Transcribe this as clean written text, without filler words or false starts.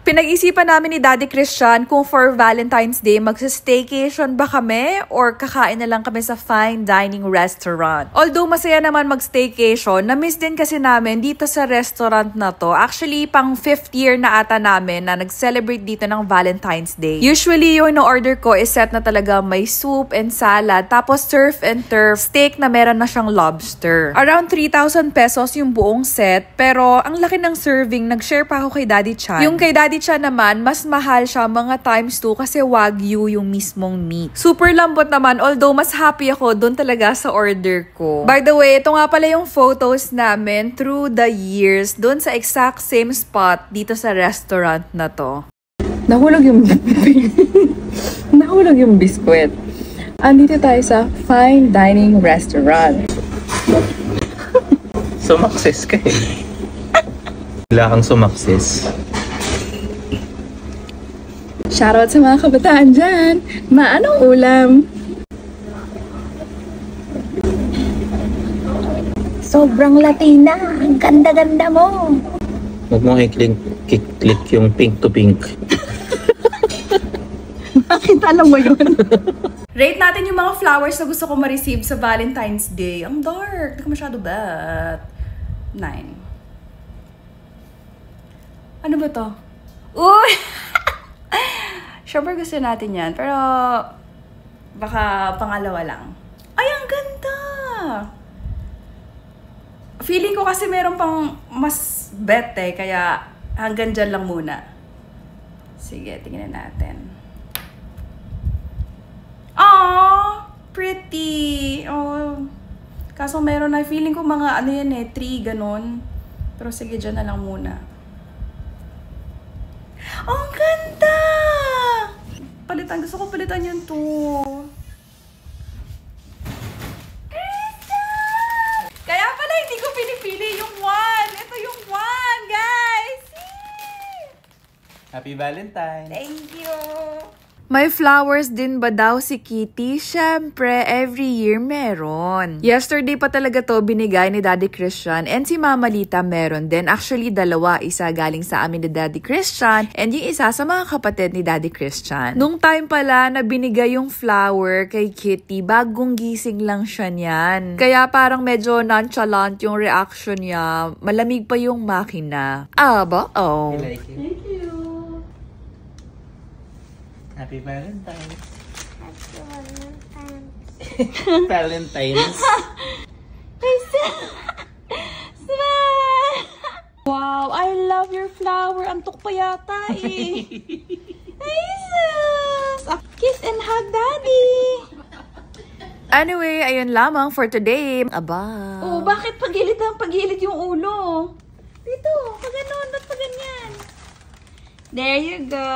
Pinag-isipan namin ni Daddy Christian kung for Valentine's Day magsa-staycation ba kami or kakain na lang kami sa fine dining restaurant. Although masaya naman mag-staycation, na-miss din kasi namin dito sa restaurant na to. Actually, pang 5th year na ata namin na nag-celebrate dito ng Valentine's Day. Usually, yung na-order ko is set na talaga may soup and salad, tapos surf and turf, steak na meron na siyang lobster. Around 3,000 pesos yung buong set, pero ang laki ng serving, nag-share pa ako kay Daddy Chan. Yung kay Daddy Chan naman, mas mahal siya mga times 2 kasi wagyu yung mismong meat. Super lambot naman, although mas happy ako doon talaga sa order ko. By the way, ito nga pala yung photos namin through the years doon sa exact same spot dito sa restaurant na to. Nahulog yung biskwit. Andito tayo sa fine dining restaurant. Sumakses ka eh. Wala kang sumakses. Shoutout sa mga kabataan dyan. Anong ulam? Sobrang Latina. Ang ganda-ganda mo. Huwag mo i-click yung pink to pink. Bakit alam mo yun? Rate natin yung mga flowers na gusto ko ma-receive sa Valentine's Day. Ang dark. Hindi ko masyado bet. 9. Ano ba to? Uy! Siyempre gusto natin yan. Pero baka pangalawa lang. Ay, ang ganda! Feeling ko kasi meron pang mas bet eh. Kaya hanggang dyan lang muna. Sige, tingnan natin. Aww! Pretty! Oh. Kaso meron na, feeling ko mga ano yan eh, 3 ganon. Pero sige, dyan na lang muna. Oh, ang ganda! Palitan, gusto ko palitan yun to. Kaya pala hindi ko pinipili yung 1. Ito yung 1, guys! Happy Valentine! Thank you! May flowers din ba daw si Kitty? Syempre, every year meron. Yesterday pa talaga to binigay ni Daddy Christian and si Mama Lita meron din. Actually, dalawa. Isa galing sa amin ni Daddy Christian and yung isa sa mga kapatid ni Daddy Christian. Nung time pala na binigay yung flower kay Kitty, bagong gising lang siya niyan. Kaya parang medyo nonchalant yung reaction niya. Malamig pa yung makina. Aba, oh. You like it? Thank you. Happy Valentine's. Happy Valentine's. Smile! Wow, I love your flower. Antok pa yata eh. Ay, sus! Kiss and hug, Daddy! Anyway, ayun lamang for today. Aba. Oh, bakit pagilid yung ulo? Dito, pag ganon, ba't pag ganyan? There you go.